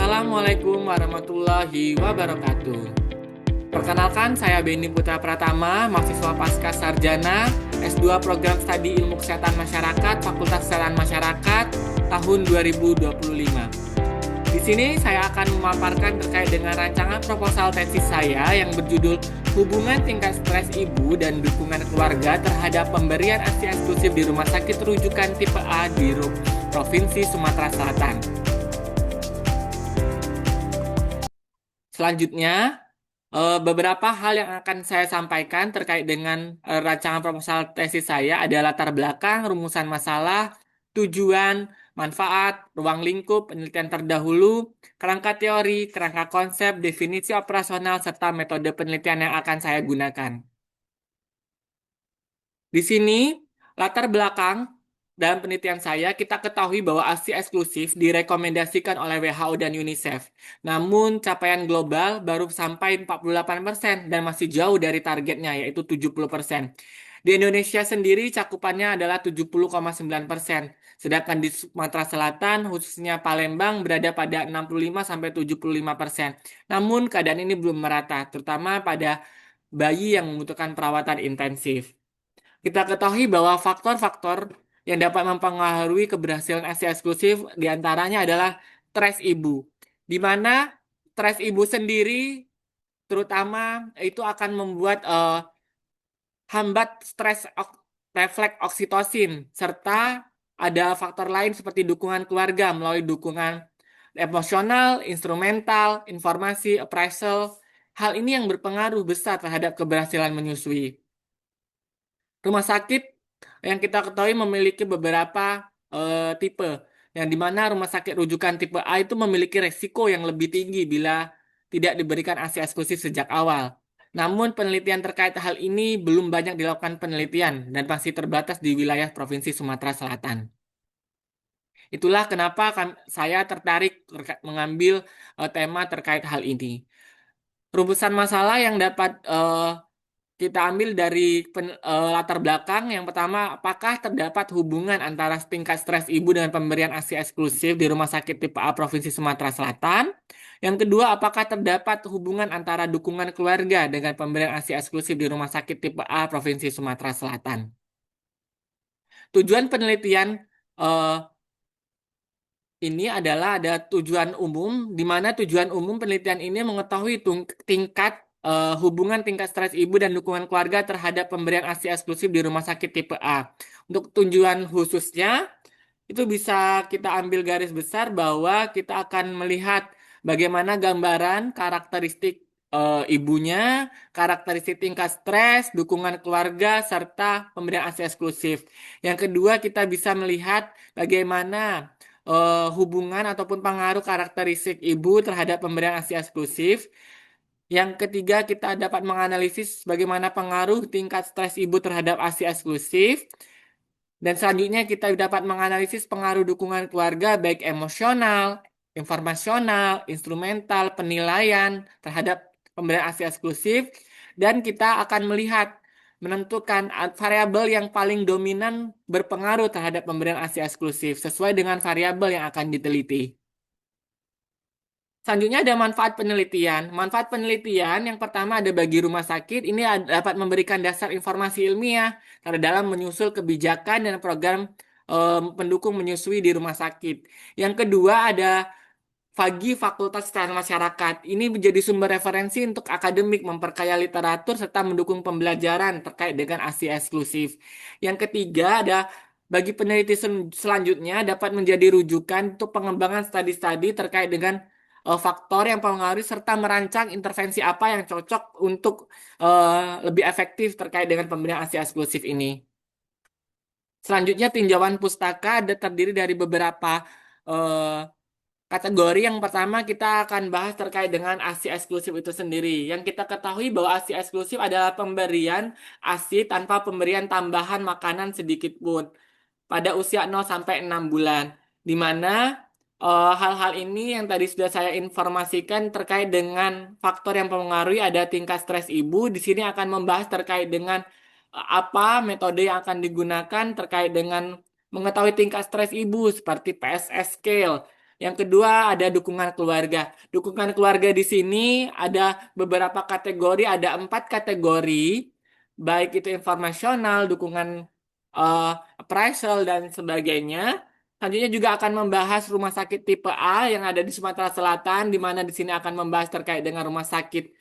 Assalamualaikum warahmatullahi wabarakatuh. Perkenalkan, saya Beni Putra Pratama, mahasiswa Pasca Sarjana S2 Program Studi Ilmu Kesehatan Masyarakat, Fakultas Kesehatan Masyarakat, tahun 2025. Di sini saya akan memaparkan terkait dengan rancangan proposal tesis saya yang berjudul Hubungan Tingkat Stres Ibu dan Dukungan Keluarga Terhadap Pemberian ASI Eksklusif di Rumah Sakit Rujukan Tipe A di Provinsi Sumatera Selatan. Selanjutnya, beberapa hal yang akan saya sampaikan terkait dengan rancangan proposal tesis saya adalah latar belakang, rumusan masalah, tujuan, manfaat, ruang lingkup, penelitian terdahulu, kerangka teori, kerangka konsep, definisi operasional, serta metode penelitian yang akan saya gunakan. Di sini, latar belakang dalam penelitian saya, kita ketahui bahwa ASI eksklusif direkomendasikan oleh WHO dan UNICEF. Namun, capaian global baru sampai 48% dan masih jauh dari targetnya, yaitu 70%. Di Indonesia sendiri, cakupannya adalah 70,9%. Sedangkan di Sumatera Selatan, khususnya Palembang, berada pada 65-75%. Namun, keadaan ini belum merata, terutama pada bayi yang membutuhkan perawatan intensif. Kita ketahui bahwa faktor-faktor yang dapat mempengaruhi keberhasilan ASI eksklusif diantaranya adalah stres ibu, di mana stres ibu sendiri terutama itu akan membuat hambat refleks oksitosin, serta ada faktor lain seperti dukungan keluarga melalui dukungan emosional, instrumental, informasi, appraisal. Hal ini yang berpengaruh besar terhadap keberhasilan menyusui. Rumah sakit yang kita ketahui memiliki beberapa tipe, yang dimana rumah sakit rujukan tipe A itu memiliki resiko yang lebih tinggi bila tidak diberikan ASI eksklusif sejak awal. Namun penelitian terkait hal ini belum banyak dilakukan penelitian dan masih terbatas di wilayah Provinsi Sumatera Selatan. Itulah kenapa saya tertarik mengambil tema terkait hal ini. Rumusan masalah yang dapat kita ambil dari latar belakang. Yang pertama, apakah terdapat hubungan antara tingkat stres ibu dengan pemberian ASI eksklusif di Rumah Sakit Tipe A Provinsi Sumatera Selatan? Yang kedua, apakah terdapat hubungan antara dukungan keluarga dengan pemberian ASI eksklusif di Rumah Sakit Tipe A Provinsi Sumatera Selatan? Tujuan penelitian eh, ini adalah ada tujuan umum, di mana tujuan umum penelitian ini mengetahui tingkat hubungan tingkat stres ibu dan dukungan keluarga terhadap pemberian ASI eksklusif di rumah sakit tipe A. Untuk tujuan khususnya, itu bisa kita ambil garis besar bahwa kita akan melihat bagaimana gambaran karakteristik ibunya, karakteristik tingkat stres, dukungan keluarga, serta pemberian ASI eksklusif. Yang kedua, kita bisa melihat bagaimana hubungan ataupun pengaruh karakteristik ibu terhadap pemberian ASI eksklusif. Yang ketiga, kita dapat menganalisis bagaimana pengaruh tingkat stres ibu terhadap ASI eksklusif. Dan selanjutnya kita dapat menganalisis pengaruh dukungan keluarga baik emosional, informasional, instrumental, penilaian terhadap pemberian ASI eksklusif. Dan kita akan melihat menentukan variabel yang paling dominan berpengaruh terhadap pemberian ASI eksklusif sesuai dengan variabel yang akan diteliti. Selanjutnya ada manfaat penelitian. Manfaat penelitian yang pertama ada bagi rumah sakit, ini dapat memberikan dasar informasi ilmiah dalam menyusul kebijakan dan program pendukung menyusui di rumah sakit. Yang kedua ada Fakultas Kesehatan Masyarakat. Ini menjadi sumber referensi untuk akademik, memperkaya literatur, serta mendukung pembelajaran terkait dengan ASI eksklusif. Yang ketiga ada bagi peneliti selanjutnya dapat menjadi rujukan untuk pengembangan studi-studi terkait dengan faktor yang mempengaruhi serta merancang intervensi apa yang cocok untuk lebih efektif terkait dengan pemberian ASI eksklusif ini. Selanjutnya tinjauan pustaka ada terdiri dari beberapa kategori. Yang pertama kita akan bahas terkait dengan ASI eksklusif itu sendiri. Yang kita ketahui bahwa ASI eksklusif adalah pemberian ASI tanpa pemberian tambahan makanan sedikit pun pada usia 0 sampai 6 bulan. Di mana hal-hal ini yang tadi sudah saya informasikan terkait dengan faktor yang mempengaruhi ada tingkat stres ibu. Di sini akan membahas terkait dengan apa metode yang akan digunakan terkait dengan mengetahui tingkat stres ibu seperti PSS scale. Yang kedua ada dukungan keluarga. Dukungan keluarga di sini ada beberapa kategori, ada 4 kategori, baik itu informasional, dukungan eh, appraisal dan sebagainya. Selanjutnya juga akan membahas rumah sakit tipe A yang ada di Sumatera Selatan, di mana di sini akan membahas terkait dengan rumah sakit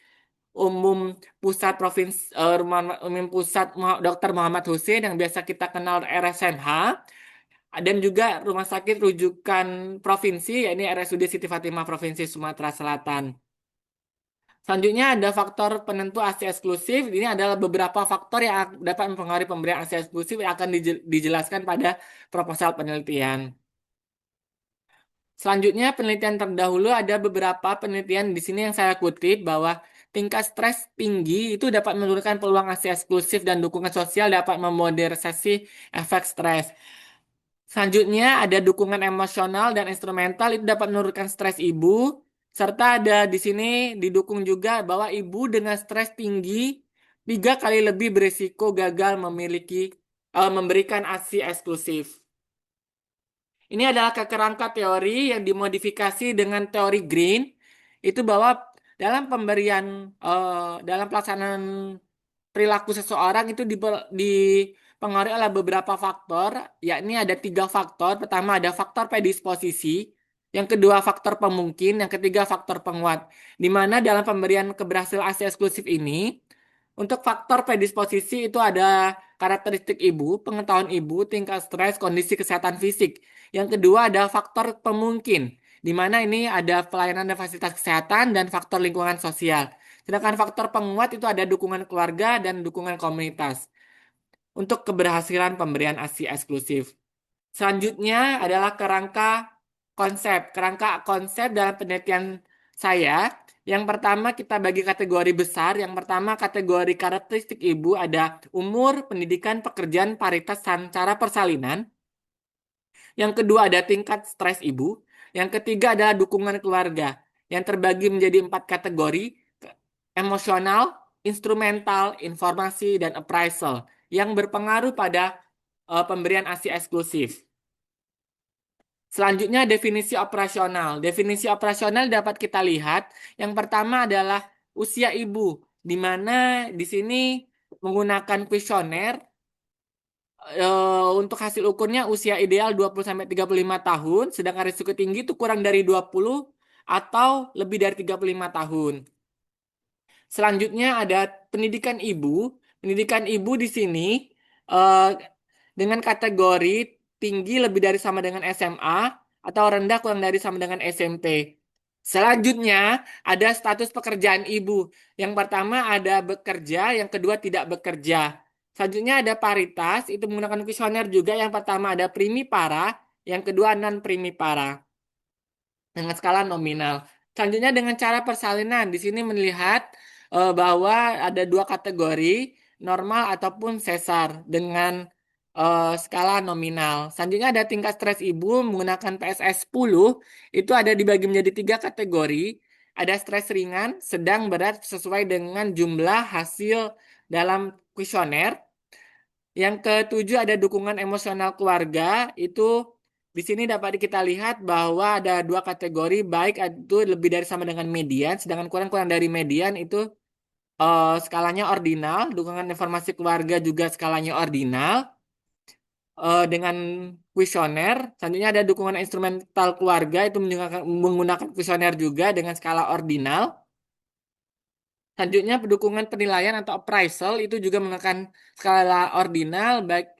umum pusat provinsi rumah umum pusat Dr. Muhammad Hussein yang biasa kita kenal RSMH, dan juga rumah sakit rujukan provinsi yakni RSUD Siti Fatimah Provinsi Sumatera Selatan. Selanjutnya ada faktor penentu ASI eksklusif. Ini adalah beberapa faktor yang dapat mempengaruhi pemberian ASI eksklusif yang akan dijelaskan pada proposal penelitian. Selanjutnya penelitian terdahulu ada beberapa penelitian di sini yang saya kutip bahwa tingkat stres tinggi itu dapat menurunkan peluang ASI eksklusif dan dukungan sosial dapat memoderasi efek stres. Selanjutnya ada dukungan emosional dan instrumental itu dapat menurunkan stres ibu, serta ada di sini didukung juga bahwa ibu dengan stres tinggi 3 kali lebih berisiko gagal memberikan ASI eksklusif. Ini adalah kerangka teori yang dimodifikasi dengan teori Green, itu bahwa dalam pemberian dalam pelaksanaan perilaku seseorang itu dipengaruhi oleh beberapa faktor, yakni ada 3 faktor. Pertama ada faktor predisposisi, yang kedua faktor pemungkin, yang ketiga faktor penguat. Di mana dalam pemberian keberhasilan ASI eksklusif ini, untuk faktor predisposisi itu ada karakteristik ibu, pengetahuan ibu, tingkat stres, kondisi kesehatan fisik. Yang kedua ada faktor pemungkin, di mana ini ada pelayanan dan fasilitas kesehatan dan faktor lingkungan sosial. Sedangkan faktor penguat itu ada dukungan keluarga dan dukungan komunitas untuk keberhasilan pemberian ASI eksklusif. Selanjutnya adalah kerangka konsep. Kerangka konsep dalam penelitian saya, yang pertama kita bagi kategori besar. Yang pertama kategori karakteristik ibu ada umur, pendidikan, pekerjaan, paritas, dan cara persalinan. Yang kedua ada tingkat stres ibu. Yang ketiga adalah dukungan keluarga yang terbagi menjadi 4 kategori: emosional, instrumental, informasi, dan appraisal yang berpengaruh pada pemberian ASI eksklusif. Selanjutnya definisi operasional. Definisi operasional dapat kita lihat. Yang pertama adalah usia ibu, di mana di sini menggunakan kuesioner. Untuk hasil ukurnya usia ideal 20-35 tahun, sedangkan risiko tinggi itu kurang dari 20 atau lebih dari 35 tahun. Selanjutnya ada pendidikan ibu. Pendidikan ibu di sini eh, dengan kategori tinggi lebih dari sama dengan SMA atau rendah kurang dari sama dengan SMP. Selanjutnya ada status pekerjaan ibu. Yang pertama ada bekerja, yang kedua tidak bekerja. Selanjutnya ada paritas, itu menggunakan kuesioner juga. Yang pertama ada primipara, yang kedua non primipara dengan skala nominal. Selanjutnya dengan cara persalinan, di sini melihat bahwa ada 2 kategori, normal ataupun sesar dengan skala nominal. Selanjutnya ada tingkat stres ibu menggunakan PSS 10, itu ada dibagi menjadi 3 kategori. Ada stres ringan, sedang, berat sesuai dengan jumlah hasil dalam kuesioner. Yang ketujuh ada dukungan emosional keluarga. Itu di sini dapat kita lihat bahwa ada 2 kategori, baik itu lebih dari sama dengan median, sedangkan kurang-kurang dari median itu skalanya ordinal. Dukungan informasi keluarga juga skalanya ordinal dengan kuesioner. Selanjutnya ada dukungan instrumental keluarga, itu menggunakan kuesioner juga dengan skala ordinal. Selanjutnya dukungan penilaian atau appraisal itu juga menggunakan skala ordinal, baik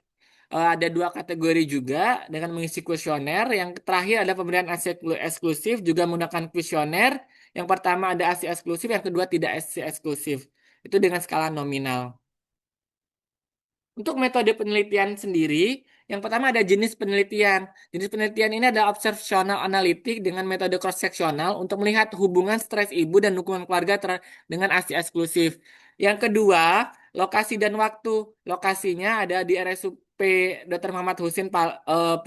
ada 2 kategori juga dengan mengisi kuesioner. Yang terakhir ada pemberian ASI eksklusif juga menggunakan kuesioner. Yang pertama ada ASI eksklusif, yang kedua tidak ASI eksklusif. Itu dengan skala nominal. Untuk metode penelitian sendiri, yang pertama ada jenis penelitian. Jenis penelitian ini ada observational analitik dengan metode cross-seksional untuk melihat hubungan stres ibu dan dukungan keluarga dengan ASI eksklusif. Yang kedua, lokasi dan waktu. Lokasinya ada di RSUP Dr. Muhammad Hussein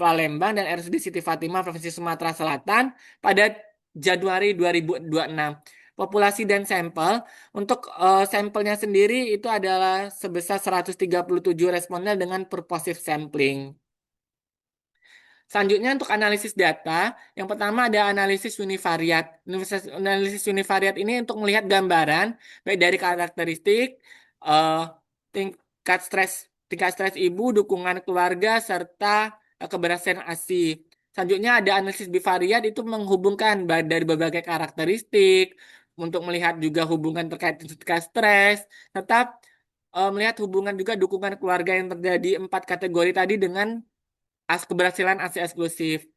Palembang dan RSUD Siti Fatimah Provinsi Sumatera Selatan pada Januari 2026. Populasi dan sampel. Untuk sampelnya sendiri itu adalah sebesar 137 responden dengan purposive sampling. Selanjutnya untuk analisis data, yang pertama ada analisis univariat. Analisis univariat ini untuk melihat gambaran baik dari karakteristik, eh, tingkat stres ibu, dukungan keluarga, serta keberhasilan ASI. Selanjutnya ada analisis bivariat itu menghubungkan dari berbagai karakteristik untuk melihat juga hubungan terkait tingkat stres, serta melihat hubungan juga dukungan keluarga yang terjadi 4 kategori tadi dengan keberhasilan ASI eksklusif.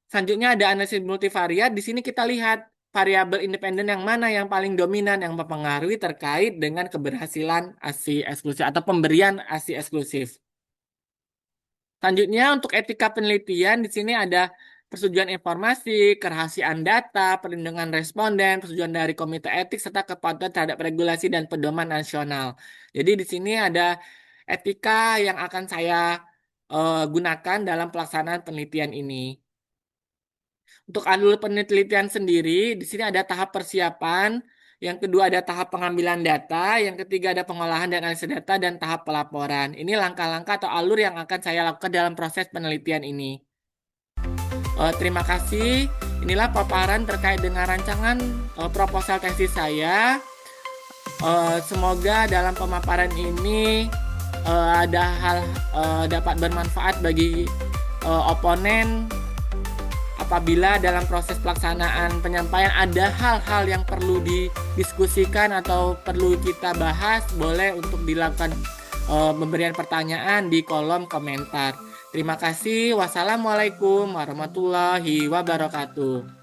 Selanjutnya ada analisis multivariat. Di sini kita lihat variabel independen yang mana yang paling dominan yang mempengaruhi terkait dengan keberhasilan ASI eksklusif atau pemberian ASI eksklusif. Selanjutnya untuk etika penelitian di sini ada persetujuan informasi, kerahasiaan data, perlindungan responden, persetujuan dari komite etik serta kepatuhan terhadap regulasi dan pedoman nasional. Jadi di sini ada etika yang akan saya gunakan dalam pelaksanaan penelitian ini. Untuk alur penelitian sendiri, di sini ada tahap persiapan, yang kedua ada tahap pengambilan data, yang ketiga ada pengolahan dan analisis data, dan tahap pelaporan. Ini langkah-langkah atau alur yang akan saya lakukan dalam proses penelitian ini. Terima kasih. Inilah paparan terkait dengan rancangan proposal tesis saya. Semoga dalam pemaparan ini ada hal dapat bermanfaat bagi oponen. Apabila dalam proses pelaksanaan penyampaian ada hal-hal yang perlu didiskusikan atau perlu kita bahas, boleh untuk dilakukan pemberian pertanyaan di kolom komentar. Terima kasih. Wassalamualaikum warahmatullahi wabarakatuh.